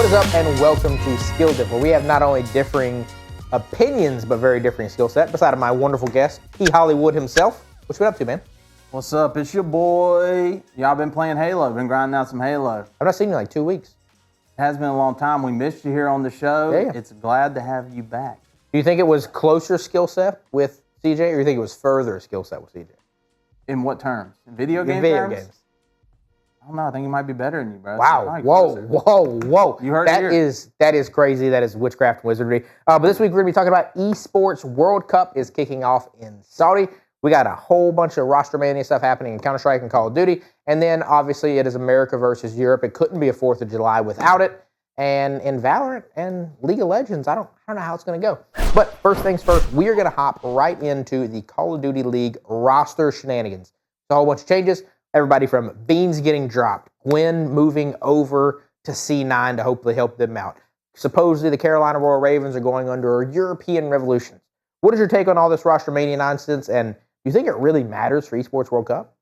What is up, and welcome to SkillDiff, where we have not only differing opinions, but very differing skill set. Beside of my wonderful guest, Hollywood himself. What you been up to, man? What's up? It's your boy. Y'all been playing Halo. Been grinding out some Halo. I've not seen you in like 2 weeks. It has been a long time. We missed you here on the show. Yeah. It's glad to have you back. Do you think it was closer skill set with CJ, or you think it was further skill set with CJ? In what terms? In video game Video terms? games. I don't know. I think he might be better than you, bro. Wow. Whoa. You heard it here. That is crazy. That is witchcraft and wizardry. But this week we're going to be talking about Esports World Cup is kicking off in Saudi. We got a whole bunch of roster mania stuff happening in Counter-Strike and Call of Duty. And then, obviously, it is America versus Europe. It couldn't be a 4th of July without it. And in Valorant and League of Legends, I don't know how it's going to go. But first things first, we are going to hop right into the Call of Duty League roster shenanigans. It's a whole bunch of changes. Everybody from Beans getting dropped, Gwen moving over to C9 to hopefully help them out. Supposedly, the Carolina Royal Ravens are going under European revolutions. What is your take on all this roster mania nonsense, and do you think it really matters for Esports World Cup?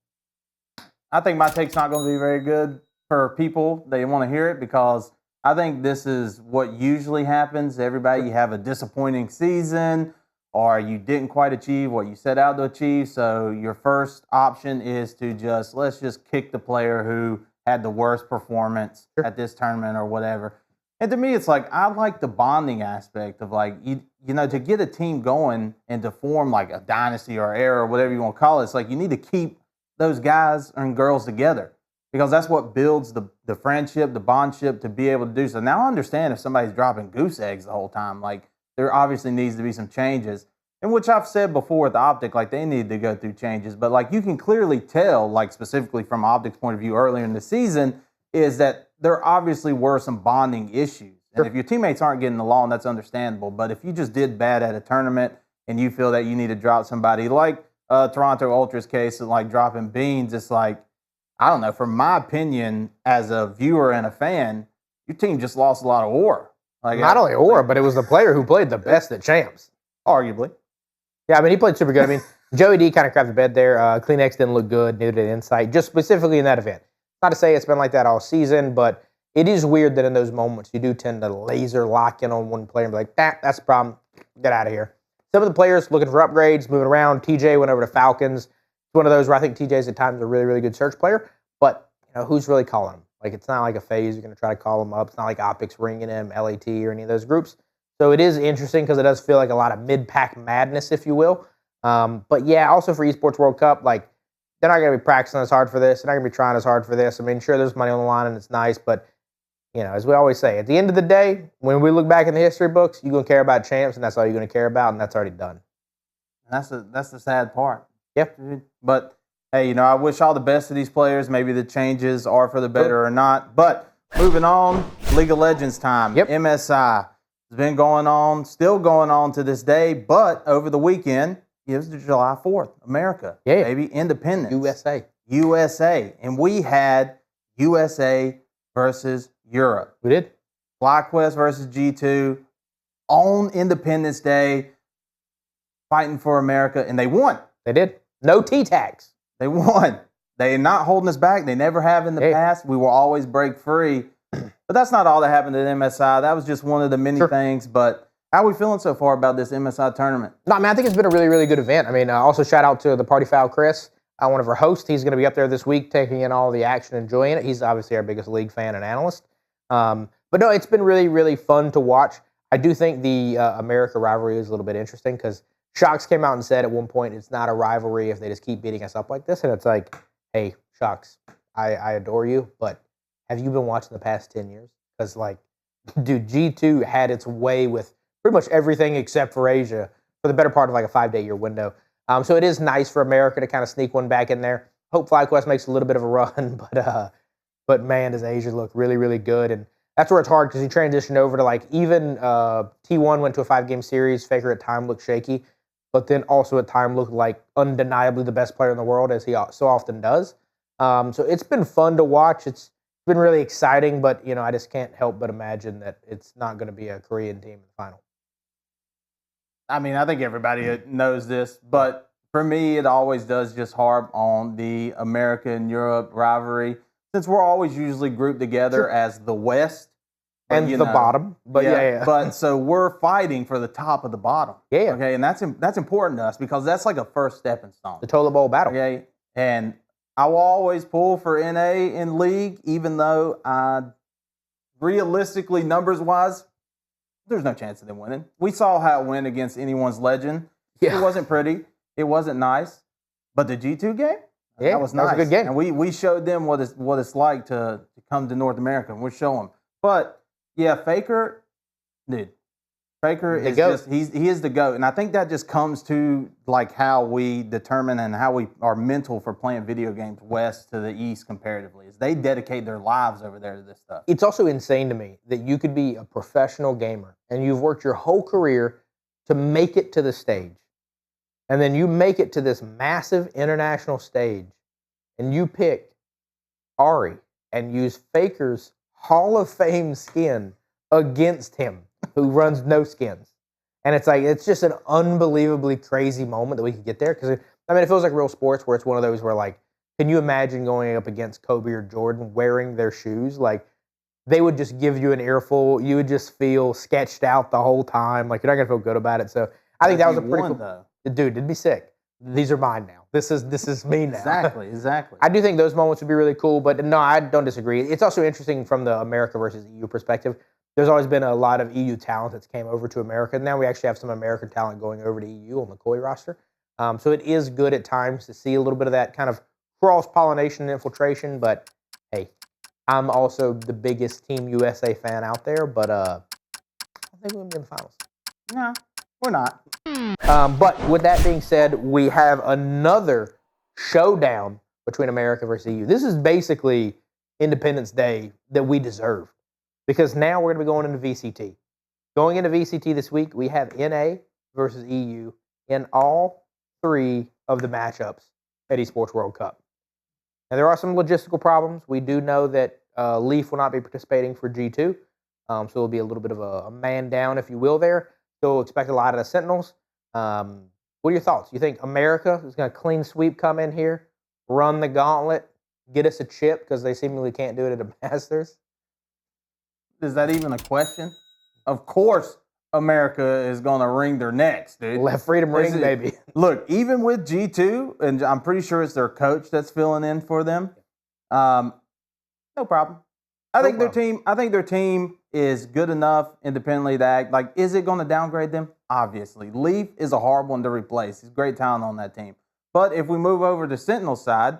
I think my take's not going to be very good for people. They want to hear it because I think this is what usually happens. Everybody, you have a disappointing season or you didn't quite achieve what you set out to achieve. So your first option is to let's just kick the player who had the worst performance at this tournament or whatever. And to me, it's like, I like the bonding aspect of like, you know, to get a team going and to form like a dynasty or era or whatever you want to call it. It's like you need to keep those guys and girls together because that's what builds the friendship, the bondship to be able to do so. Now I understand if somebody's dropping goose eggs the whole time, like there obviously needs to be some changes. And which I've said before with Optic, like they need to go through changes. But like you can clearly tell, like specifically from Optic's point of view earlier in the season, is that there obviously were some bonding issues. And if your teammates aren't getting along, that's understandable. But if you just did bad at a tournament and you feel that you need to drop somebody, like Toronto Ultra's case of like dropping Beans, it's like, I don't know, from my opinion, as a viewer and a fan, your team just lost a lot of ore. Like, Not only ore, but it was the player who played the best at Champs. Arguably. Yeah, I mean, he played super good. I mean, Joey D kind of crapped the bed there. Kleenex didn't look good, neither did Insight, just specifically in that event. Not to say it's been like that all season, but it is weird that in those moments you do tend to laser lock in on one player and be like, that's the problem. Get out of here. Some of the players looking for upgrades, moving around. TJ went over to Falcons. It's one of those where I think TJ's at times a really, really good search player, but you know, who's really calling him? Like, it's not like a phase you're going to try to call him up. It's not like Optics ringing him, LAT, or any of those groups. So it is interesting because it does feel like a lot of mid-pack madness, if you will. But yeah, also for Esports World Cup, like, they're not going to be practicing as hard for this. They're not going to be trying as hard for this. I mean, sure, there's money on the line and it's nice, but, you know, as we always say, at the end of the day, when we look back in the history books, you're going to care about Champs, and that's all you're going to care about, and that's already done. That's the sad part. Yep. But, hey, you know, I wish all the best to these players. Maybe the changes are for the better or not. But moving on, League of Legends time. Yep. MSI has been going on, still going on to this day, but over the weekend, it was July 4th, America. Yeah. Baby, independence. USA. And we had USA versus Europe. We did. Flyquest versus G2 on Independence Day, fighting for America, and they won. They did. No T-tags. They won. They're not holding us back. They never have in the past. We will always break free. But that's not all that happened at MSI. That was just one of the many things. But how are we feeling so far about this MSI tournament? No, I mean, I think it's been a really, really good event. I mean, also shout out to the Party Foul Chris, one of our hosts. He's going to be up there this week taking in all the action, enjoying it. He's obviously our biggest league fan and analyst. But no, it's been really, really fun to watch. I do think the America rivalry is a little bit interesting because Shocks came out and said at one point it's not a rivalry if they just keep beating us up like this. And it's like, hey, Shocks, I adore you, but have you been watching the past 10 years? Because, like, dude, G2 had its way with pretty much everything except for Asia for the better part of like a 5-day-year window. So it is nice for America to kind of sneak one back in there. Hope Flyquest makes a little bit of a run, but man, does Asia look really, really good. And that's where it's hard because he transitioned over to like even T1 went to a 5-game series. Faker at time looked shaky, but then also at time looked like undeniably the best player in the world as he so often does. So it's been fun to watch. It's been really exciting, but you know, I just can't help but imagine that it's not going to be a Korean team in the final. I mean, I think everybody knows this, but for me, it always does just harp on the America and Europe rivalry. Since we're always usually grouped together as the West, and you the know, bottom. But yeah. But so we're fighting for the top of the bottom. Yeah. Okay, and that's important to us because that's like a first stepping stone. The toilet bowl battle. Okay, and I will always pull for NA in league, even though realistically, numbers wise, there's no chance of them winning. We saw how it went against anyone's legend. Yeah. It wasn't pretty. It wasn't nice. But the G2 game, that was nice. That was a good game. And we showed them what it's like to come to North America, and we're showing. But yeah, Faker, dude. Faker is just he is the GOAT. And I think that just comes to like how we determine and how we are mental for playing video games west to the east comparatively. Is they dedicate their lives over there to this stuff. It's also insane to me that you could be a professional gamer and you've worked your whole career to make it to the stage. And then you make it to this massive international stage and you pick Ari and use Faker's Hall of Fame skin against him, who runs no skins. And it's like, it's just an unbelievably crazy moment that we could get there. Because, I mean, it feels like real sports where it's one of those where, like, can you imagine going up against Kobe or Jordan wearing their shoes? Like, they would just give you an earful. You would just feel sketched out the whole time. Like, you're not going to feel good about it. So I think that was a pretty cool. Though. Dude, it'd be sick. These are mine now. This is me now. Exactly. I do think those moments would be really cool, but no, I don't disagree. It's also interesting from the America versus EU perspective. There's always been a lot of EU talent that's came over to America. Now we actually have some American talent going over to EU on the Koi roster. So it is good at times to see a little bit of that kind of cross-pollination and infiltration, but hey, I'm also the biggest Team USA fan out there, but I think we'll be in the finals. No, we're not. But with that being said, we have another showdown between America versus EU. This is basically Independence Day that we deserve because now we're going to be going into VCT. Going into VCT this week, we have NA versus EU in all three of the matchups at Esports World Cup. Now, there are some logistical problems. We do know that Leaf will not be participating for G2, so it'll be a little bit of a man down, if you will, there. Still expect a lot of the Sentinels. What are your thoughts? You think America is going to clean sweep come in here, run the gauntlet, get us a chip because they seemingly can't do it at a Masters? Is that even a question? Of course America is going to wring their necks, dude. Left freedom ring, baby. Look, even with G2, and I'm pretty sure it's their coach that's filling in for them, no problem. I think their team is good enough independently to act. Like, is it going to downgrade them? Obviously. Leaf is a hard one to replace. He's great talent on that team. But if we move over to Sentinel side,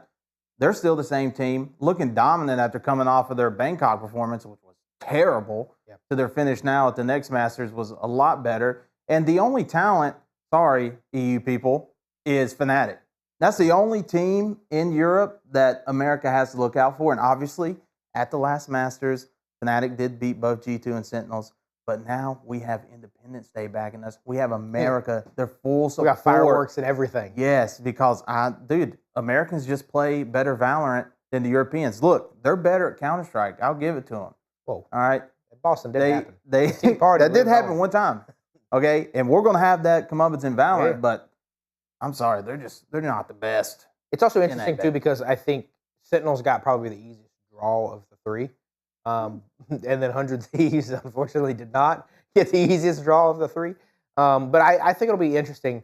they're still the same team, looking dominant after coming off of their Bangkok performance, which was terrible. Yep. To their finish now at the next Masters was a lot better. And the only talent, sorry, EU people, is Fnatic. That's the only team in Europe that America has to look out for. And obviously, at the last Masters, Fnatic did beat both G2 and Sentinels. But now we have Independence Day backing us. We have America. They're full support. We got fireworks and everything. Yes, because, Americans just play better Valorant than the Europeans. Look, they're better at Counter-Strike. I'll give it to them. Whoa. All right? Boston did happen. That did happen one time. Okay? And we're going to have that comeuppance in Valorant, but I'm sorry. They're not the best. It's also interesting, too, because I think Sentinels got probably the easiest draw of the three. And then 100 Thieves, unfortunately, did not get the easiest draw of the three. But I think it'll be interesting.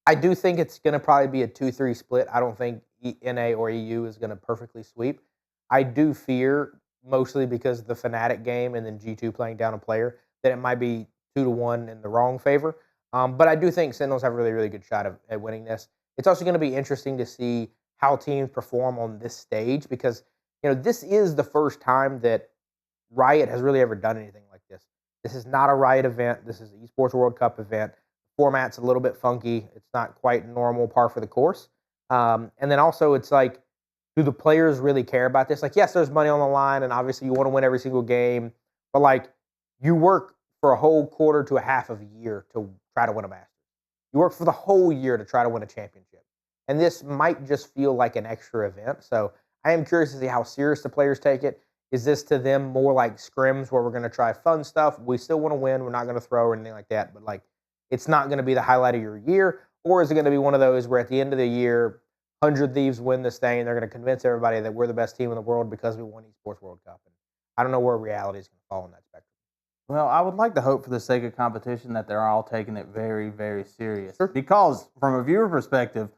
I do think it's going to probably be a 2-3 split. I don't think NA or EU is going to perfectly sweep. I do fear, mostly because of the Fnatic game and then G2 playing down a player, that it might be 2-1 in the wrong favor. But I do think Sentinels have a really, really good shot at winning this. It's also going to be interesting to see how teams perform on this stage because, this is the first time that Riot has really ever done anything like this. This is not a Riot event. This is an Esports World Cup event. The format's a little bit funky. It's not quite normal, par for the course. And then also it's like, do the players really care about this? Like, yes, there's money on the line, and obviously you want to win every single game. But, like, you work for a whole quarter to a half of a year to try to win a Masters. You work for the whole year to try to win a championship. And this might just feel like an extra event. So I am curious to see how serious the players take it. Is this to them more like scrims where we're going to try fun stuff? We still want to win. We're not going to throw or anything like that. But, like, it's not going to be the highlight of your year. Or is it going to be one of those where at the end of the year, 100 Thieves win this thing, and they're going to convince everybody that we're the best team in the world because we won Esports World Cup? And I don't know where reality is going to fall in that spectrum. Well, I would like to hope for the sake of competition that they're all taking it very, very serious. Sure. Because from a viewer perspective,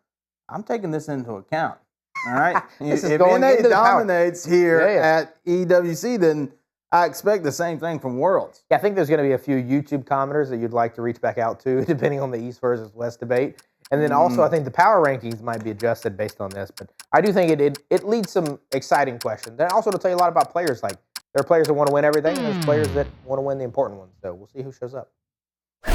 I'm taking this into account. All right? This is if going NA into the power. dominates here Yeah, yeah. at EWC, then I expect the same thing from Worlds. Yeah, I think there's going to be a few YouTube commenters that you'd like to reach back out to, depending on the East versus West debate. And then also, I think the power rankings might be adjusted based on this. But I do think it leads some exciting questions. And also to tell you a lot about players. Like, there are players that want to win everything, and there's players that want to win the important ones. So we'll see who shows up.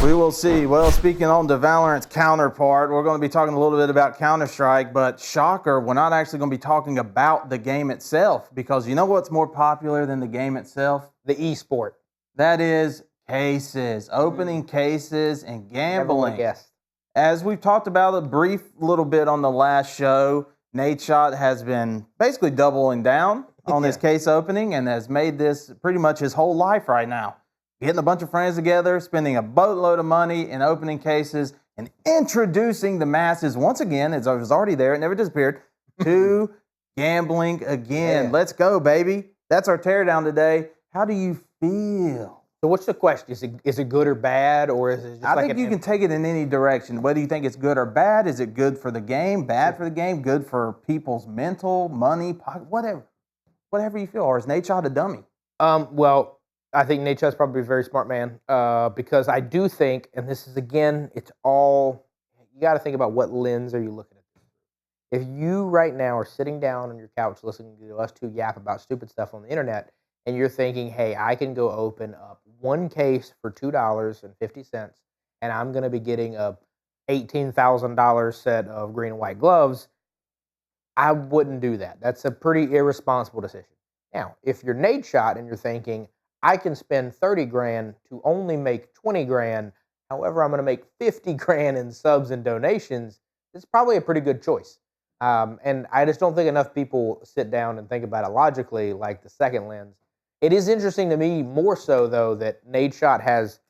We will see. Well, speaking on the Valorant's counterpart, we're going to be talking a little bit about Counter-Strike, but shocker, we're not actually going to be talking about the game itself, because you know what's more popular than the game itself? The esport. That is cases, opening cases and gambling. Guess. As we've talked about a brief little bit on the last show, Nadeshot has been basically doubling down on his case opening and has made this pretty much his whole life right now. Getting a bunch of friends together, spending a boatload of money in opening cases, and introducing the masses once again, as it was already there, it never disappeared, to gambling again. Yeah. Let's go, baby. That's our teardown today. How do you feel? So what's the question? Is it good or bad, or is it just I think you can take it in any direction. Whether you think it's good or bad, is it good for the game, bad for the game, good for people's mental, money, pocket, whatever you feel. Or is Nadeshot a dummy? Well, I think Nadeshot's probably a very smart man because I do think, and this is again, it's all, you got to think about what lens are you looking at this through. If you right now are sitting down on your couch listening to us two yap about stupid stuff on the internet, and you're thinking, hey, I can go open up one case for $2.50, and I'm going to be getting a $18,000 set of green and white gloves, I wouldn't do that. That's a pretty irresponsible decision. Now, if you're Nadeshot and you're thinking, I can spend 30 grand to only make 20 grand, however, I'm going to make 50 grand in subs and donations, it's probably a pretty good choice. And I just don't think enough people sit down and think about it logically like the second lens. It is interesting to me more so, though, that Nadeshot has,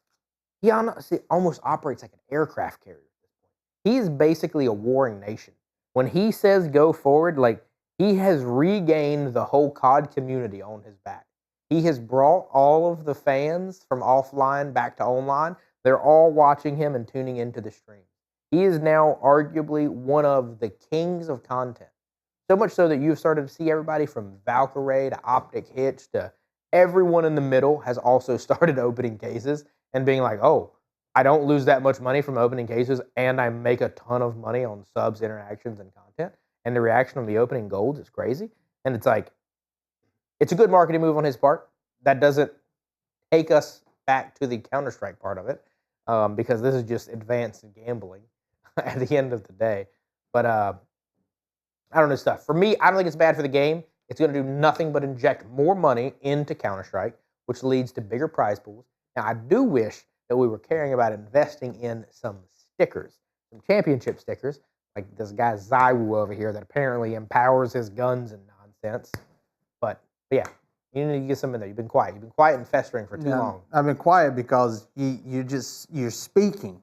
he honestly almost operates like an aircraft carrier at this point. He is basically a warring nation. When he says go forward, like, he has regained the whole COD community on his back. He has brought all of the fans from offline back to online. They're all watching him and tuning into the stream. He is now arguably one of the kings of content. So much so that you've started to see everybody from Valkyrie to Optic Hitch to everyone in the middle has also started opening cases and being like, oh, I don't lose that much money from opening cases and I make a ton of money on subs, interactions, and content. And the reaction on the opening golds is crazy. And it's like, it's a good marketing move on his part. That doesn't take us back to the Counter-Strike part of it because this is just advanced gambling at the end of the day. But I don't know stuff. For me, I don't think it's bad for the game. It's going to do nothing but inject more money into Counter-Strike, which leads to bigger prize pools. Now, I do wish that we were caring about investing in some stickers, some championship stickers, like this guy Zywu over here that apparently empowers his guns and nonsense. But yeah, you need to get some in there. You've been quiet. You've been quiet and festering for too long. I've been quiet because you're speaking,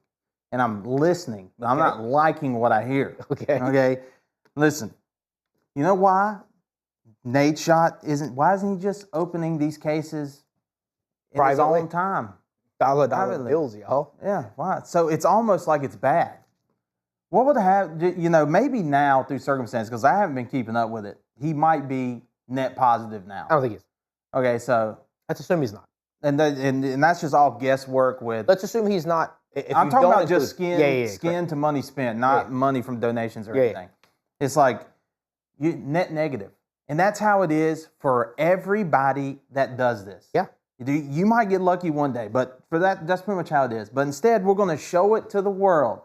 and I'm listening. But I'm not liking what I hear. Okay. Listen, you know why Nadeshot why isn't he just opening these cases in his own time? Dollar bills, y'all. Yeah, why? So it's almost like it's bad. What would have, maybe now through circumstances, because I haven't been keeping up with it, he might be net positive now. I don't think he is. Okay, so let's assume he's not. And that's just all guesswork with. Let's assume he's not. I'm talking about just skin to money spent, not money from donations or anything. It's like net negative. And that's how it is for everybody that does this. Yeah. You might get lucky one day, but for that's pretty much how it is. But instead, we're going to show it to the world.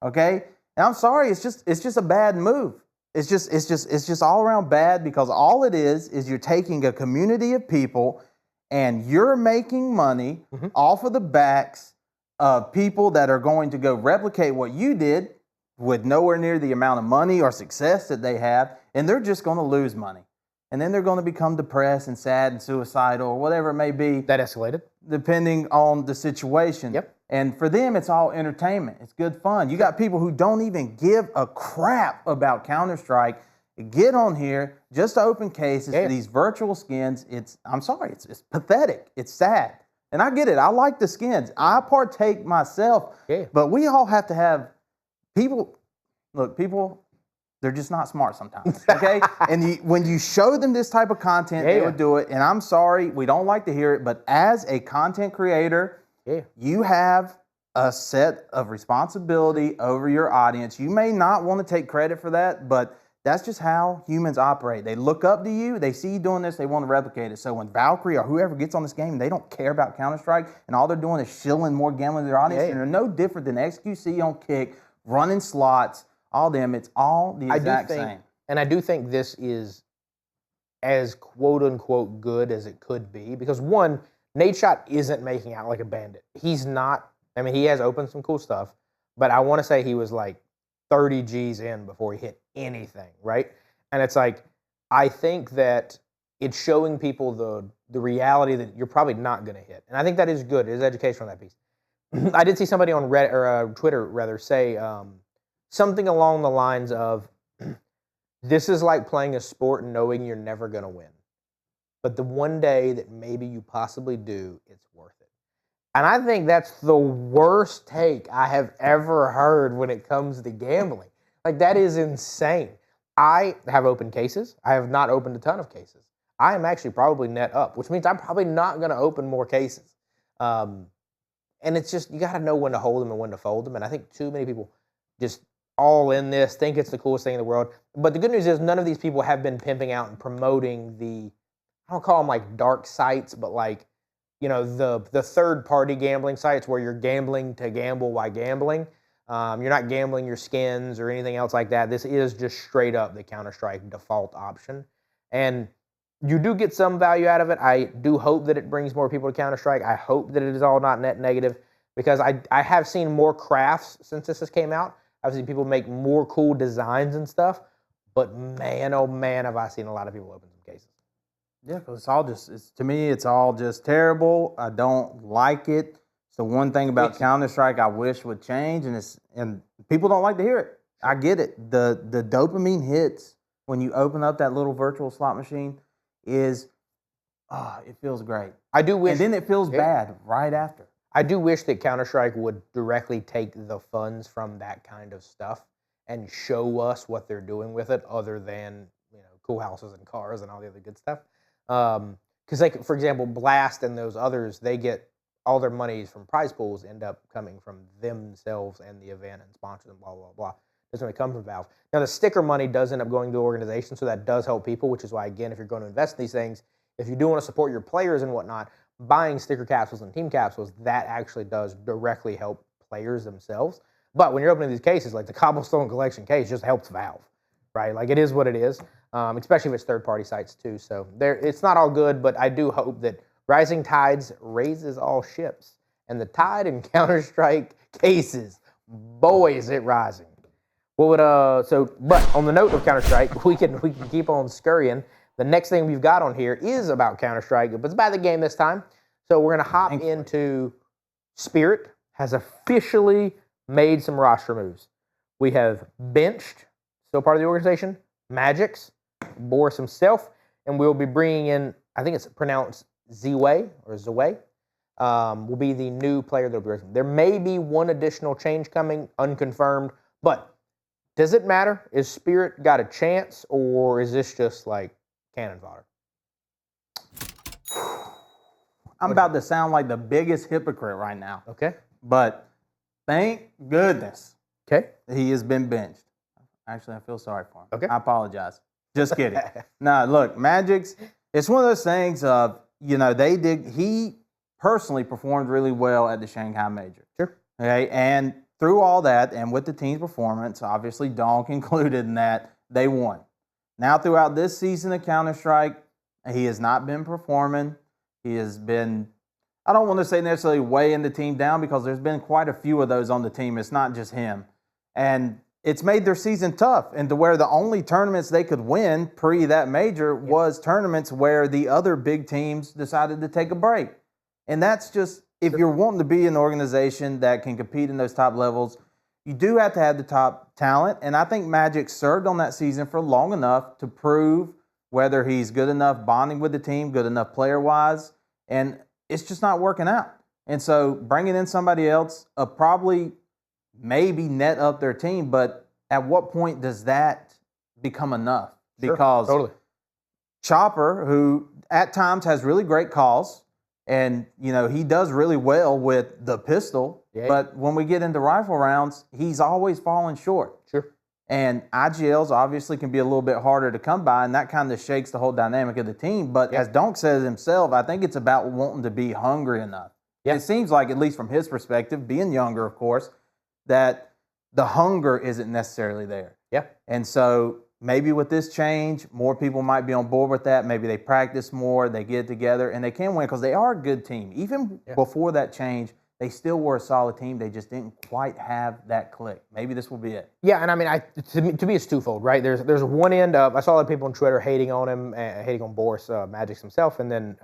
Okay? And I'm sorry, it's just a bad move. It's just all around bad because all it is you're taking a community of people and you're making money off of the backs of people that are going to go replicate what you did with nowhere near the amount of money or success that they have, and they're just going to lose money. And then they're going to become depressed and sad and suicidal or whatever it may be. That escalated. Depending on the situation. Yep. And for them, it's all entertainment. It's good fun. You got people who don't even give a crap about Counter-Strike. Get on here just to open cases for these virtual skins. I'm sorry, it's pathetic. It's sad. And I get it. I like the skins. I partake myself. Yeah. But we all have to have people. Look, people, they're just not smart sometimes. Okay? And when you show them this type of content, they would do it. And I'm sorry, we don't like to hear it. But as a content creator, you have a set of responsibility over your audience. You may not want to take credit for that, but that's just how humans operate. They look up to you, they see you doing this, they want to replicate it. So when Valkyrie or whoever gets on this game, they don't care about Counter-Strike, and all they're doing is shilling more gambling to their audience, and they're no different than XQC on Kick, running slots, all them. It's all the exact same. And I do think this is as quote-unquote good as it could be, because one, Nadeshot isn't making out like a bandit. He's not. I mean, he has opened some cool stuff, but I want to say he was like 30 G's in before he hit anything, right? And it's like, I think that it's showing people the reality that you're probably not going to hit. And I think that is good. It is educational, that piece. I did see somebody on Reddit, or Twitter, rather, say something along the lines of, this is like playing a sport and knowing you're never going to win. But the one day that maybe you possibly do, it's worth it. And I think that's the worst take I have ever heard when it comes to gambling. Like, that is insane. I have opened cases. I have not opened a ton of cases. I am actually probably net up, which means I'm probably not going to open more cases. And it's just, you got to know when to hold them and when to fold them. And I think too many people just all in this, think it's the coolest thing in the world. But the good news is none of these people have been pimping out and promoting the, I don't call them like dark sites, but like, you know, the third-party gambling sites where you're gambling to gamble while gambling. You're not gambling your skins or anything else like that. This is just straight up the Counter-Strike default option. And you do get some value out of it. I do hope that it brings more people to Counter-Strike. I hope that it is all not net negative, because I have seen more crafts since this has came out. I've seen people make more cool designs and stuff. But man, oh man, have I seen a lot of people open some cases. Yeah, because it's all just, to me, it's all just terrible. I don't like it. It's the one thing about Counter-Strike I wish would change, and people don't like to hear it. I get it. The dopamine hits when you open up that little virtual slot machine is, it feels great. I do wish. And then it feels bad right after. I do wish that Counter-Strike would directly take the funds from that kind of stuff and show us what they're doing with it, other than, you know, cool houses and cars and all the other good stuff. Because, like, for example, Blast and those others, they get all their monies from prize pools end up coming from themselves and the event and sponsors and blah, blah, blah. Doesn't really come from Valve. Now, the sticker money does end up going to the organization, so that does help people, which is why, again, if you're going to invest in these things, if you do want to support your players and whatnot, buying sticker capsules and team capsules, that actually does directly help players themselves. But when you're opening these cases, like the Cobblestone Collection case just helps Valve, right? Like, it is what it is. Especially if it's third-party sites too. So it's not all good, but I do hope that rising tides raises all ships. And the tide in Counter-Strike cases, boy, is it rising. But on the note of Counter-Strike, we can keep on scurrying. The next thing we've got on here is about Counter-Strike, but it's about the game this time. So we're going to hop into Spirit has officially made some roster moves. We have benched, still part of the organization, Magixx, Boris himself, and we'll be bringing in, I think it's pronounced Zway or Zway, will be the new player that will be racing. There may be one additional change coming, unconfirmed, but does it matter? Is Spirit got a chance, or is this just like cannon fodder? I'm about to sound like the biggest hypocrite right now. Okay. But thank goodness he has been benched. Actually, I feel sorry for him. Okay. I apologize. Just kidding. Nah, look, Magixx, it's one of those things of, you know, he personally performed really well at the Shanghai Major. Sure. Okay, and through all that, and with the team's performance, obviously Donk included in that, they won. Now, throughout this season of Counter-Strike, he has not been performing. He has been, I don't want to say necessarily weighing the team down, because there's been quite a few of those on the team. It's not just him. And it's made their season tough, and to where the only tournaments they could win pre that major was tournaments where the other big teams decided to take a break. And that's just, if you're wanting to be an organization that can compete in those top levels, you do have to have the top talent. And I think Magixx served on that season for long enough to prove whether he's good enough bonding with the team, good enough player-wise. And it's just not working out. And so bringing in somebody else probably maybe net up their team, but at what point does that become enough? Sure, Because totally. Chopper, who at times has really great calls, and he does really well with the pistol, but when we get into rifle rounds, he's always falling short. Sure. And IGLs obviously can be a little bit harder to come by, and that kind of shakes the whole dynamic of the team. But as Donk says himself, I think it's about wanting to be hungry enough. It seems like, at least from his perspective, being younger, of course, that the hunger isn't necessarily there. Yeah. And so maybe with this change, more people might be on board with that. Maybe they practice more, they get together, and they can win because they are a good team. Even before that change, they still were a solid team. They just didn't quite have that click. Maybe this will be it. Yeah, and I mean, to me, it's twofold, right? There's one end of, I saw a lot of people on Twitter hating on him, hating on Boris Magixx himself, and then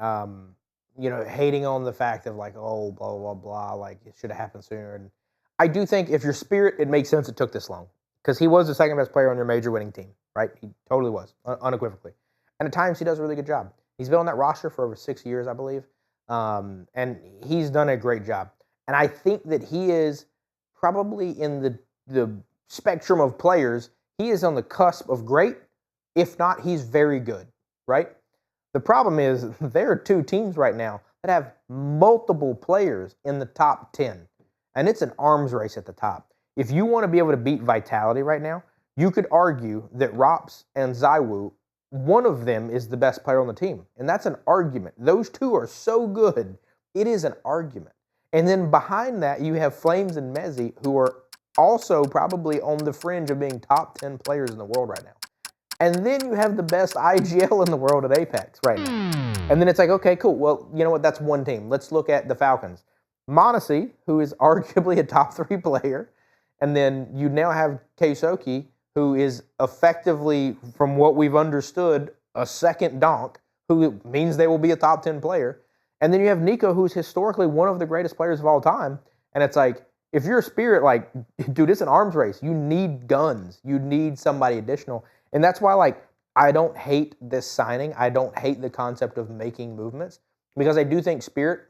hating on the fact of like, oh, blah blah blah, like it should have happened sooner. And I do think if you're Spirit, it makes sense it took this long because he was the second best player on your major winning team, right? He totally was, unequivocally. And at times he does a really good job. He's been on that roster for over 6 years, I believe, and he's done a great job. And I think that he is probably in the spectrum of players, he is on the cusp of great. If not, he's very good, right? The problem is there are two teams right now that have multiple players in the top 10. And it's an arms race at the top. If you want to be able to beat Vitality right now, you could argue that Rops and Zywoo, one of them is the best player on the team. And that's an argument. Those two are so good, it is an argument. And then behind that, you have Flames and Mezzi, who are also probably on the fringe of being top 10 players in the world right now. And then you have the best IGL in the world at Apex right now. And then it's like, okay, cool. Well, you know what? That's one team. Let's look at the Falcons. Monacy, who is arguably a top 3 player. And then you now have Keisoki, who is effectively, from what we've understood, a second Donk, who means they will be a top 10 player. And then you have Nico, who's historically one of the greatest players of all time. And it's like, if you're a Spirit, like, dude, it's an arms race. You need guns. You need somebody additional. And that's why, like, I don't hate this signing. I don't hate the concept of making movements because I do think Spirit,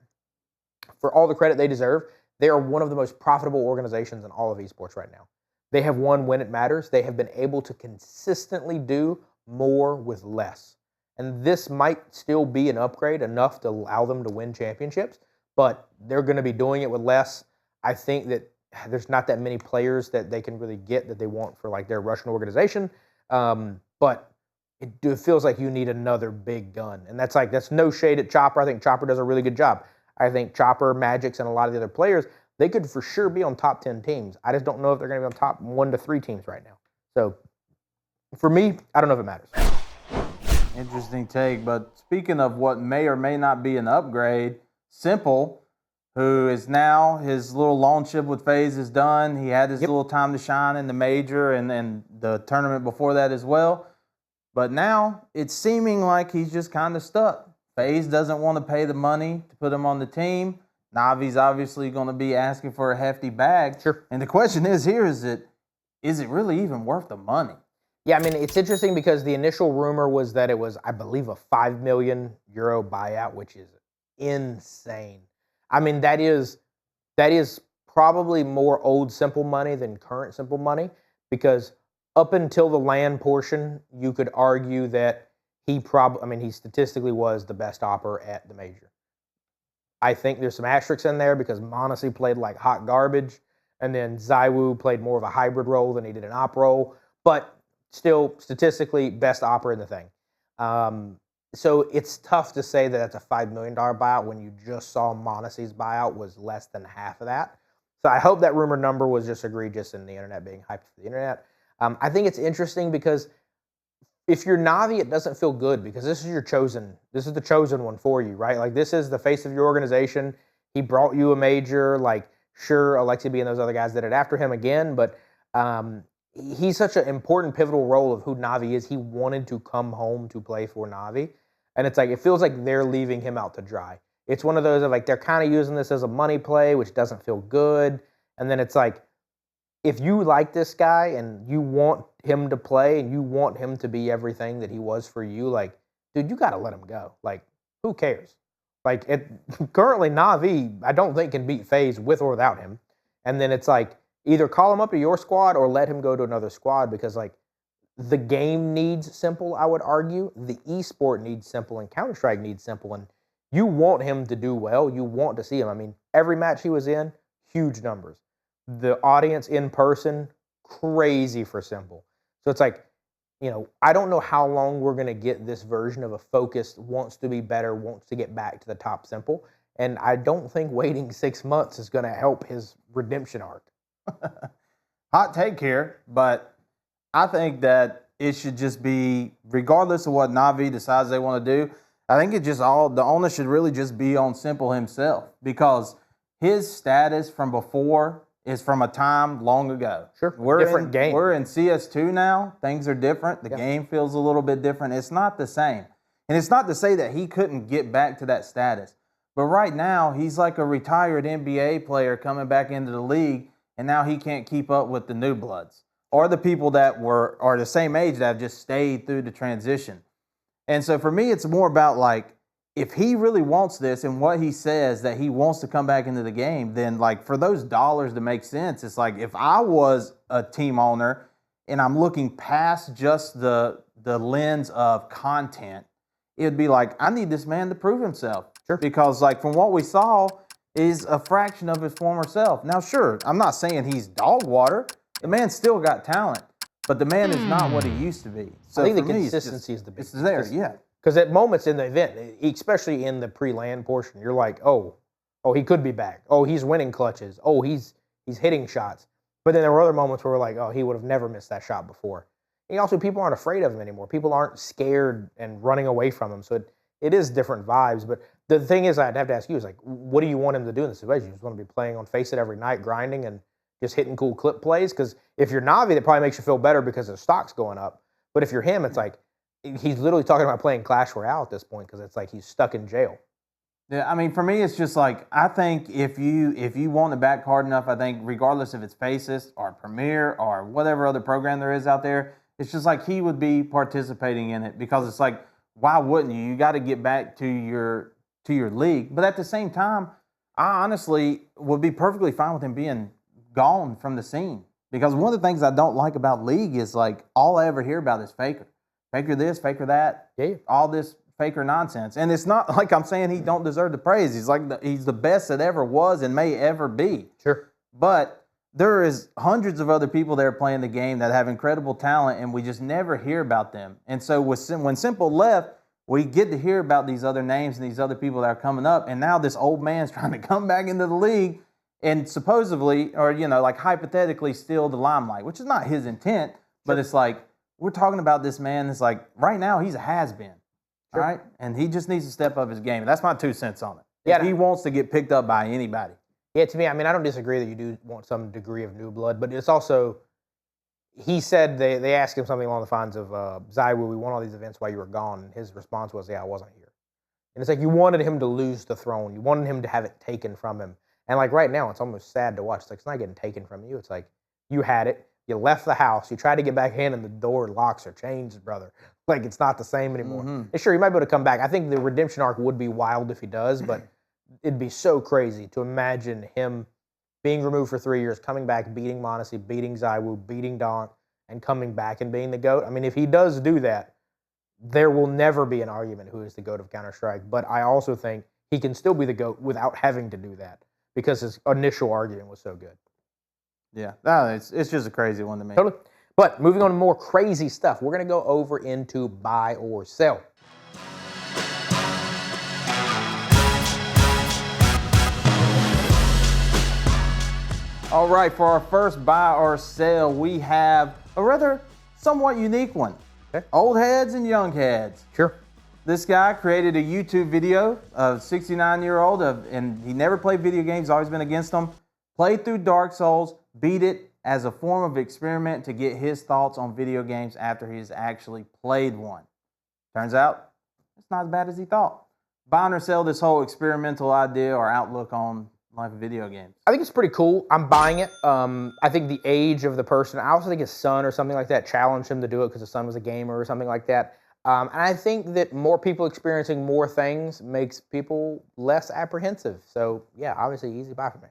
for all the credit they deserve, they are one of the most profitable organizations in all of esports right now. They have won when it matters. They have been able to consistently do more with less. And this might still be an upgrade enough to allow them to win championships, but they're going to be doing it with less. I think that there's not that many players that they can really get that they want for like their Russian organization. But it feels like you need another big gun. And that's no shade at Chopper. I think Chopper does a really good job. I think Chopper, Magixx, and a lot of the other players, they could for sure be on top 10 teams. I just don't know if they're going to be on top 1 to 3 teams right now. So for me, I don't know if it matters. Interesting take. But speaking of what may or may not be an upgrade, S1mple, who is now, his little launch-up with FaZe is done. He had his little time to shine in the major and the tournament before that as well. But now it's seeming like he's just kind of stuck. FaZe doesn't want to pay the money to put him on the team. Navi's obviously going to be asking for a hefty bag. Sure. And the question is here, is it really even worth the money? Yeah, I mean, it's interesting because the initial rumor was that it was, I believe, a €5 million buyout, which is insane. I mean, that is probably more old S1mple money than current S1mple money because up until the LAN portion, you could argue that he statistically was the best opper at the major. I think there's some asterisks in there because Monacy played like hot garbage, and then Zywoo played more of a hybrid role than he did an op role, but still statistically best opper in the thing. So it's tough to say that that's a $5 million buyout when you just saw Monacy's buyout was less than half of that. So I hope that rumor number was just egregious and the internet being hyped for the internet. I think it's interesting because if you're Navi, it doesn't feel good because this is the chosen one for you, right? Like this is the face of your organization. He brought you a major. Like sure, Alexi and those other guys did it after him again, but he's such an important pivotal role of who Navi is. He wanted to come home to play for Navi. And it's like, it feels like they're leaving him out to dry. It's one of those of like, they're kind of using this as a money play, which doesn't feel good. And then it's like, if you like this guy and you want him to play and you want him to be everything that he was for you, like, dude, you got to let him go. Like, who cares? Currently, Na'Vi, I don't think can beat FaZe with or without him. And then it's like, either call him up to your squad or let him go to another squad because, like, the game needs s1mple, I would argue. The esport needs s1mple and Counter-Strike needs s1mple. And you want him to do well. You want to see him. I mean, every match he was in, huge numbers. The audience in person, crazy for s1mple. So it's like, I don't know how long we're going to get this version of a focused, wants to be better, wants to get back to the top s1mple. And I don't think waiting 6 months is going to help his redemption arc. Hot take here, but I think that it should just be, regardless of what Na'Vi decides they want to do, I think the onus should really just be on s1mple himself, because his status from before is from a time long ago. Sure, different game. We're in CS2 now. Things are different. The game feels a little bit different. It's not the same. And it's not to say that he couldn't get back to that status. But right now, he's like a retired NBA player coming back into the league, and now he can't keep up with the new bloods or the people that are the same age that have just stayed through the transition. And so for me, it's more about, like, if he really wants this and what he says that he wants to come back into the game, then, like, for those dollars to make sense, it's like if I was a team owner and I'm looking past just the lens of content, it would be like, I need this man to prove himself. Sure. Because, like, from what we saw is a fraction of his former self. Now, sure, I'm not saying he's dog water. The man still got talent, but the man is not what he used to be. So I think the for me, consistency is the big. It's there, yeah. Because at moments in the event, especially in the pre-land portion, you're like, oh, he could be back. Oh, he's winning clutches. Oh, he's hitting shots. But then there were other moments where we're like, oh, he would have never missed that shot before. And also, people aren't afraid of him anymore. People aren't scared and running away from him. So it is different vibes. But the thing is, I'd have to ask you, is like, what do you want him to do in this situation? You just want to be playing on Face It every night, grinding and just hitting cool clip plays? Because if you're Na'Vi, that probably makes you feel better because the stock's going up. But if you're him, it's like, he's literally talking about playing Clash Royale at this point because it's like he's stuck in jail. Yeah, I mean, for me, it's just like, I think if you want to back hard enough, I think regardless if it's Faces or Premier or whatever other program there is out there, it's just like he would be participating in it, because it's like, why wouldn't you? You got to get back to your league. But at the same time, I honestly would be perfectly fine with him being gone from the scene, because one of the things I don't like about League is, like, all I ever hear about is Faker. Faker this, Faker that, all this Faker nonsense. And it's not like I'm saying he don't deserve the praise. He's the best that ever was and may ever be. Sure. But there is hundreds of other people there playing the game that have incredible talent, and we just never hear about them. And so when s1mple left, we get to hear about these other names and these other people that are coming up, and now this old man's trying to come back into the league and supposedly, or, like, hypothetically steal the limelight, which is not his intent, but it's like, we're talking about this man that's like, right now he's a has-been, all right? And he just needs to step up his game. And that's my 2 cents on it. Yeah, he wants to get picked up by anybody. Yeah, to me, I mean, I don't disagree that you do want some degree of new blood, but it's also, he said, they asked him something along the lines of, Zywoo, we won all these events while you were gone. And his response was, yeah, I wasn't here. And it's like, you wanted him to lose the throne. You wanted him to have it taken from him. And, like, right now, it's almost sad to watch. It's like, it's not getting taken from you. It's like, you had it. You left the house. You tried to get back in, and the door locks are changed, brother. Like, it's not the same anymore. And sure, he might be able to come back. I think the redemption arc would be wild if he does, but it'd be so crazy to imagine him being removed for 3 years, coming back, beating m0NESY, beating Zywoo, beating Donk, and coming back and being the GOAT. I mean, if he does do that, there will never be an argument who is the GOAT of Counter-Strike. But I also think he can still be the GOAT without having to do that, because his initial argument was so good. Yeah, no, it's just a crazy one to me. Totally. But moving on to more crazy stuff, we're going to go over into buy or sell. All right, for our first buy or sell, we have a rather somewhat unique one. Okay. Old heads and young heads. Sure. This guy created a YouTube video of 69-year-old, and he never played video games, always been against them. Played through Dark Souls, beat it as a form of experiment to get his thoughts on video games after he's actually played one. Turns out, it's not as bad as he thought. Buy or sell this whole experimental idea or outlook on life of video games? I think it's pretty cool. I'm buying it. I think the age of the person, I also think his son or something like that challenged him to do it because his son was a gamer or something like that. And I think that more people experiencing more things makes people less apprehensive. So, yeah, obviously, easy buy for me.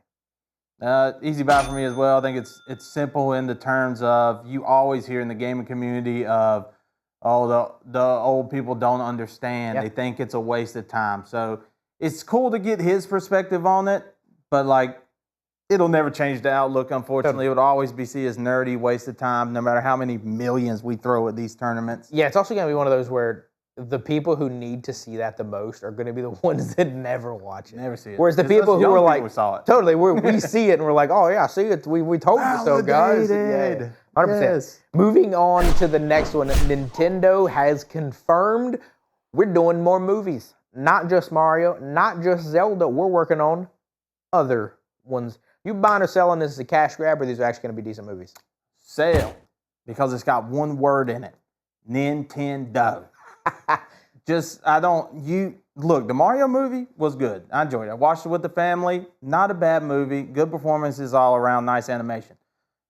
Easy buy for me as well. I think it's simple in the terms of you always hear in the gaming community of, oh, the old people don't understand. Yeah. They think it's a waste of time. So it's cool to get his perspective on it, but like it'll never change the outlook, unfortunately. It would always be seen as nerdy, waste of time, no matter how many millions we throw at these tournaments. Yeah, it's also going to be one of those where the people who need to see that the most are going to be the ones that never watch it. Never see it. Whereas the people who are like, saw it. totally, we see it and we're like, oh yeah, see it, we told you so, guys. Yeah, 100%. Yes. Moving on to the next one, Nintendo has confirmed we're doing more movies. Not just Mario, not just Zelda. We're working on other ones. You buying or selling this as a cash grab, or these are actually going to be decent movies? Sale, because it's got one word in it, Nintendo. Look, the Mario movie was good. I enjoyed it. I watched it with the family. Not a bad movie. Good performances all around. Nice animation.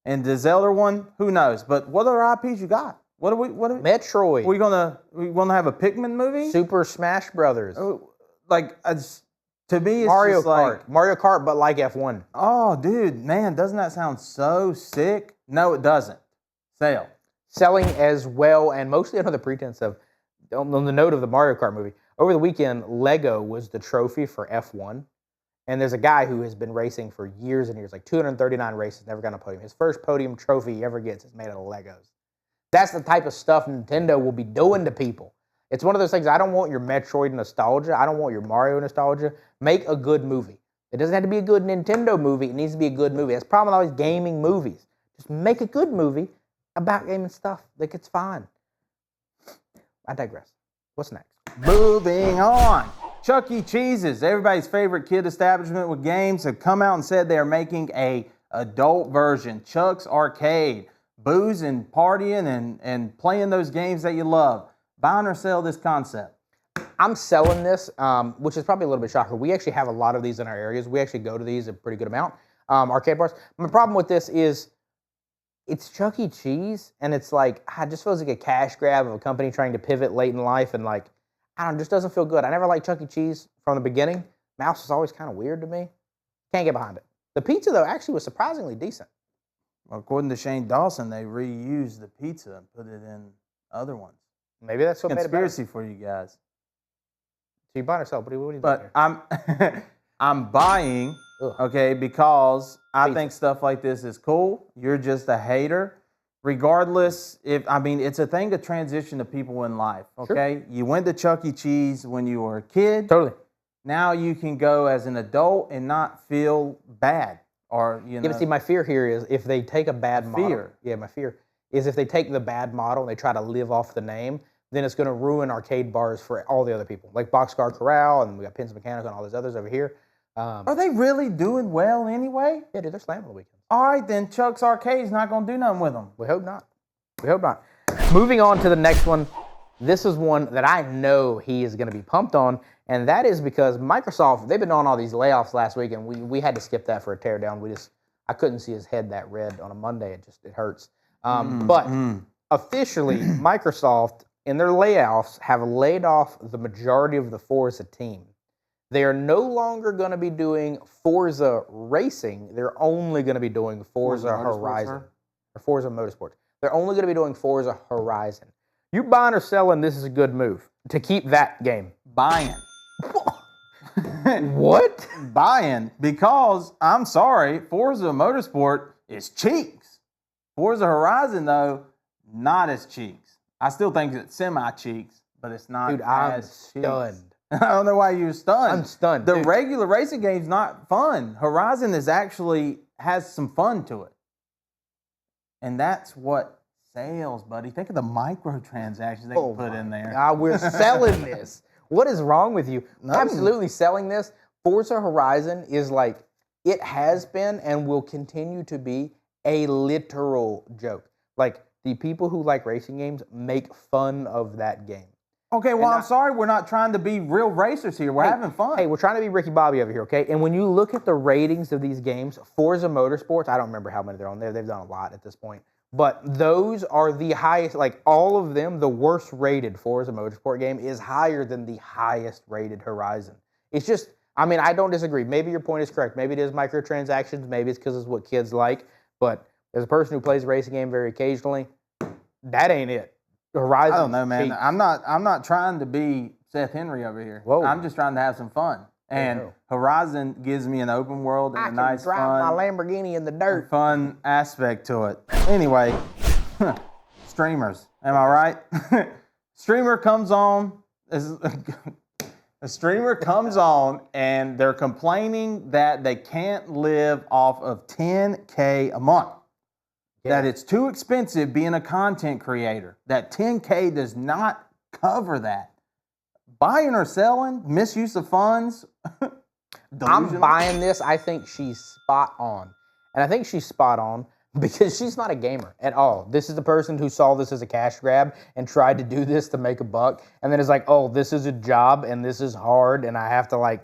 And the Zelda one, who knows? But what other IPs you got? Metroid. We gonna have a Pikmin movie? Super Smash Brothers. To me, it's Mario just Kart. like Mario Kart, but like F1. Oh, dude, man, doesn't that sound so sick? No, it doesn't. Sale. Selling as well, and mostly under the pretense of, on the note of the Mario Kart movie, over the weekend, Lego was the trophy for F1. And there's a guy who has been racing for years and years, like 239 races, never got a podium. His first podium trophy he ever gets is made out of Legos. That's the type of stuff Nintendo will be doing to people. It's one of those things, I don't want your Metroid nostalgia. I don't want your Mario nostalgia. Make a good movie. It doesn't have to be a good Nintendo movie. It needs to be a good movie. That's the problem with all these gaming movies. Just make a good movie about gaming stuff. Like, it's fine. I digress. What's next? Moving on. Chuck E. Cheese's, everybody's favorite kid establishment with games, have come out and said they are making a adult version. Chuck's Arcade. Booze and partying and playing those games that you love. Buying or sell this concept? I'm selling this, which is probably a little bit shocking. We actually have a lot of these in our areas. We actually go to these a pretty good amount. Arcade bars. My problem with this is it's Chuck E. Cheese, and it's like, it just feels like a cash grab of a company trying to pivot late in life, and like, I don't know, it just doesn't feel good. I never liked Chuck E. Cheese from the beginning. Mouse was always kind of weird to me. Can't get behind it. The pizza, though, actually was surprisingly decent. According to Shane Dawson, they reused the pizza and put it in other ones. Maybe that's what made it better. Conspiracy for you guys. So you buy or sell? What are you doing But here? I'm buying, okay, because I think stuff like this is cool. You're just a hater. Regardless, it's a thing to transition to people in life, okay? Sure. You went to Chuck E. Cheese when you were a kid. Totally. Now you can go as an adult and not feel bad. Or, Yeah, but see, my fear here is if they take a bad model. Yeah, my fear is if they take the bad model and they try to live off the name, then it's going to ruin arcade bars for all the other people. Like Boxcar Corral, and we got Pins Mechanical and all those others over here. Are they really doing well anyway? Yeah, dude, they're slamming the weekends. All right, then Chuck's Arcade's not going to do nothing with them. We hope not. We hope not. Moving on to the next one. This is one that I know he is going to be pumped on, and that is because Microsoft, they've been on all these layoffs last week, and we had to skip that for a teardown. I couldn't see his head that red on a Monday. It hurts. But officially, Microsoft, in their layoffs, have laid off the majority of the Forza team. They are no longer going to be doing Forza Racing. They're only going to be doing Forza Horizon. Or Forza Motorsports. They're only going to be doing Forza Horizon. You buying or selling, this is a good move to keep that game. Buying. What? Buying, because I'm sorry, Forza Motorsport is cheeks. Forza Horizon, though, not as cheeks. I still think it's semi-cheeks, but it's not. Dude, I'm stunned. I don't know why you're stunned. I'm stunned. The regular racing game's not fun. Horizon has some fun to it. And that's what sales, buddy. Think of the microtransactions they can put in there. God, we're selling this. What is wrong with you? Absolutely selling this. Forza Horizon is like, it has been and will continue to be a literal joke. Like, the people who like racing games make fun of that game. Okay, well, I'm sorry, we're not trying to be real racers here. We're having fun. Hey, we're trying to be Ricky Bobby over here, okay? And when you look at the ratings of these games, Forza Motorsports, I don't remember how many they're on there. They've done a lot at this point. But those are the highest, like all of them, the worst rated Forza Motorsport game is higher than the highest rated Horizon. It's just, I mean, I don't disagree. Maybe your point is correct. Maybe it is microtransactions. Maybe it's because it's what kids like. But as a person who plays a racing game very occasionally, that ain't it. Horizon. I don't know, man. I'm not trying to be Seth Henry over here. Whoa. I'm just trying to have some fun. And Horizon gives me an open world and a nice, drive fun, my Lamborghini in the dirt. Fun aspect to it. Anyway, streamers. Am I right? Streamer comes on. A streamer comes on and they're complaining that they can't live off of $10K a month. Yeah. That it's too expensive being a content creator. That $10K does not cover that. Buying or selling, misuse of funds. I'm buying this. I think she's spot on. And I think she's spot on because she's not a gamer at all. This is the person who saw this as a cash grab and tried to do this to make a buck. And then is like, oh, this is a job and this is hard and I have to like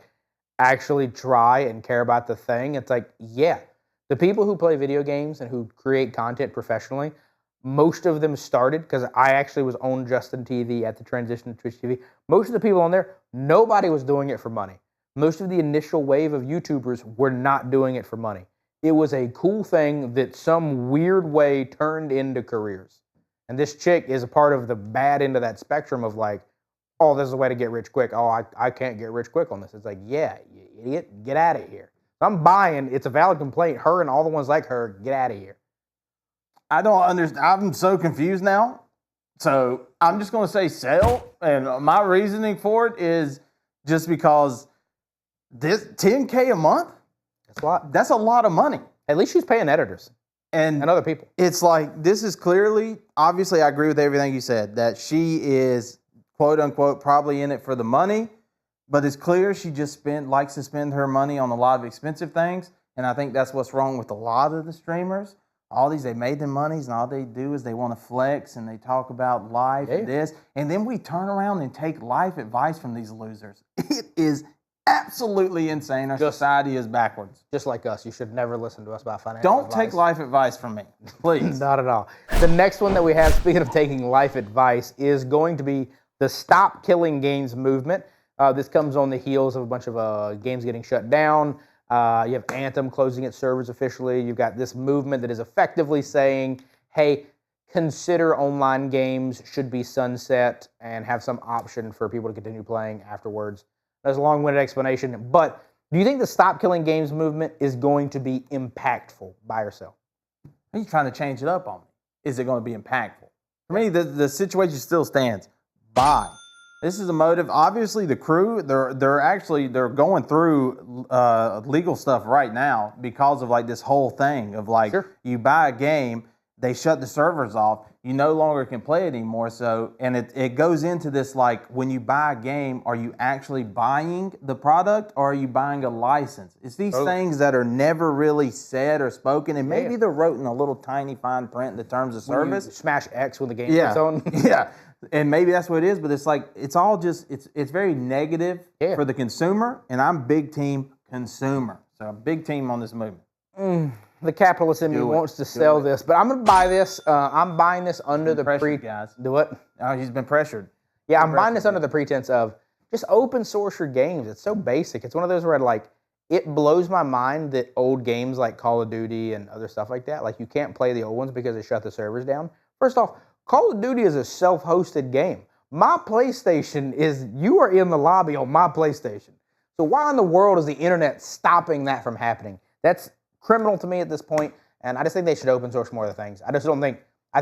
actually try and care about the thing. It's like, yeah. The people who play video games and who create content professionally, most of them started, because I actually was on Justin TV at the transition to Twitch TV. Most of the people on there, nobody was doing it for money. Most of the initial wave of YouTubers were not doing it for money. It was a cool thing that some weird way turned into careers. And this chick is a part of the bad end of that spectrum of like, oh, this is a way to get rich quick. Oh, I can't get rich quick on this. It's like, yeah, you idiot, get out of here. I'm buying, it's a valid complaint. Her and all the ones like her, get out of here. I don't understand. I'm so confused now. So I'm just going to say sell. And my reasoning for it is just because this $10K a month, that's a lot. That's a lot of money. At least she's paying editors and other people. It's like, this is clearly, obviously I agree with everything you said, that she is quote unquote probably in it for the money, but it's clear she just likes to spend her money on a lot of expensive things. And I think that's what's wrong with a lot of the streamers. All these, they made their monies, and all they do is they want to flex, and they talk about life and this. And then we turn around and take life advice from these losers. It is absolutely insane. Our society is backwards. Just like us. You should never listen to us about financial advice. Don't take life advice from me, please. Not at all. The next one that we have, speaking of taking life advice, is going to be the Stop Killing Games movement. This comes on the heels of a bunch of games getting shut down. You have Anthem closing its servers officially. You've got this movement that is effectively saying, hey, consider online games should be sunset and have some option for people to continue playing afterwards. That's a long-winded explanation. But do you think the Stop Killing Games movement is going to be impactful, buy or sell? Are you trying to change it up on me? Is it going to be impactful? For me, the situation still stands. Buy. This is a motive. Obviously, the crew, they're going through legal stuff right now because of like this whole thing of like, you buy a game, they shut the servers off, you no longer can play it anymore. So, and it goes into this like, when you buy a game, are you actually buying the product or are you buying a license? It's these things that are never really said or spoken, and maybe they're wrote in a little tiny fine print in the terms of service. Smash X when the game gets on. Yeah. And maybe that's what it is, but it's like, it's all just, it's very negative for the consumer, and I'm big team consumer. So I'm big team on this movement. The capitalist in me wants to sell this, but I'm going to buy this. I'm buying this under the guys. Do what? Oh, he's been pressured. Yeah, I'm buying this under the pretense of just open source your games. It's so basic. It's one of those where like, it blows my mind that old games like Call of Duty and other stuff like that, like you can't play the old ones because they shut the servers down. First off, Call of Duty is a self-hosted game. My PlayStation is, you are in the lobby on my PlayStation. So why in the world is the internet stopping that from happening? That's criminal to me at this point, and I just think they should open source more of the things. I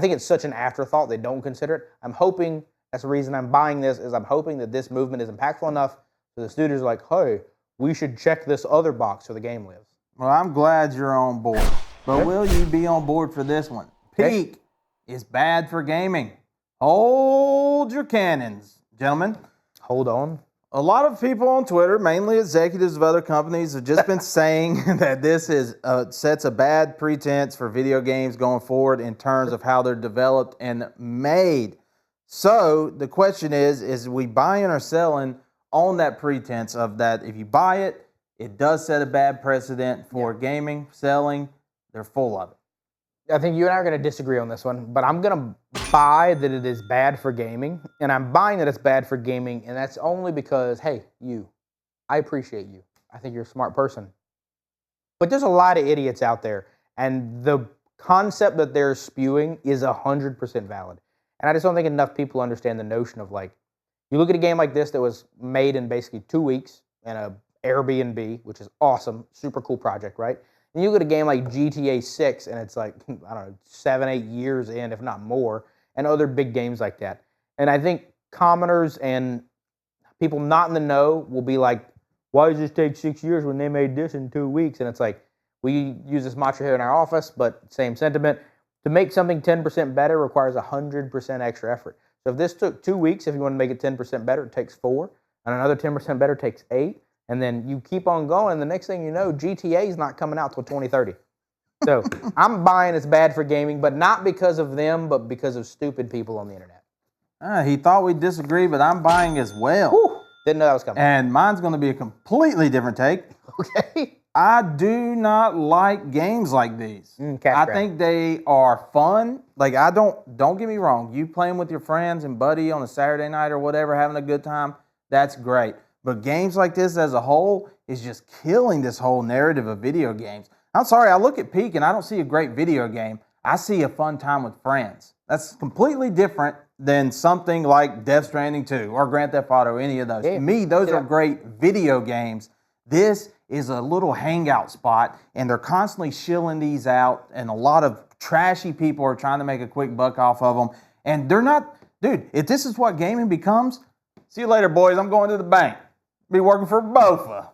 think it's such an afterthought they don't consider it. I'm hoping, that's the reason I'm buying this, is I'm hoping that this movement is impactful enough so the studios are like, hey, we should check this other box so the game lives. Well, I'm glad you're on board, but will you be on board for this one? Peak is bad for gaming. Hold your cannons, gentlemen. Hold on. A lot of people on Twitter, mainly executives of other companies, have just been saying that this is sets a bad pretense for video games going forward in terms of how they're developed and made. So the question is we buying or selling on that pretense of that if you buy it, it does set a bad precedent for gaming, selling, they're full of it. I think you and I are going to disagree on this one, but I'm going to buy that it is bad for gaming, and I'm buying that it's bad for gaming, and that's only because, hey, I appreciate you. I think you're a smart person. But there's a lot of idiots out there, and the concept that they're spewing is 100% valid. And I just don't think enough people understand the notion of, like, you look at a game like this that was made in basically 2 weeks in a Airbnb, which is awesome, super cool project, right? And you look at a game like GTA 6, and it's like, I don't know, 7, 8 years in, if not more, and other big games like that. And I think commoners and people not in the know will be like, why does this take 6 years when they made this in 2 weeks? And it's like, we use this mantra here in our office, but same sentiment. To make something 10% better requires 100% extra effort. So if this took 2 weeks, if you want to make it 10% better, it takes 4. And another 10% better takes 8. And then you keep on going, and the next thing you know, GTA is not coming out till 2030. So I'm buying it's bad for gaming, but not because of them, but because of stupid people on the internet. He thought we'd disagree, but I'm buying as well. Whew, didn't know that was coming. And mine's going to be a completely different take. Okay. I do not like games like these. I think they are fun. Like, don't get me wrong. You playing with your friends and buddy on a Saturday night or whatever, having a good time, that's great. But games like this as a whole is just killing this whole narrative of video games. I'm sorry, I look at Peak and I don't see a great video game. I see a fun time with friends. That's completely different than something like Death Stranding 2 or Grand Theft Auto, any of those. Yeah. To me, those are great video games. This is a little hangout spot, and they're constantly shilling these out, and a lot of trashy people are trying to make a quick buck off of them. And they're not, dude, if this is what gaming becomes, see you later, boys. I'm going to the bank. Be working for BOFA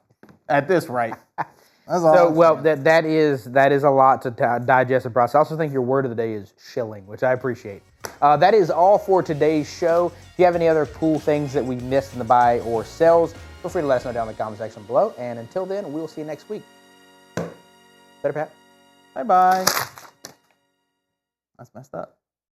at this rate. That's all. So, well, that is a lot to digest and process. I also think your word of the day is shilling, which I appreciate. That is all for today's show. If you have any other cool things that we missed in the buy or sells, feel free to let us know down in the comment section below. And until then, we'll see you next week. Better, Pat? Bye-bye. That's messed up.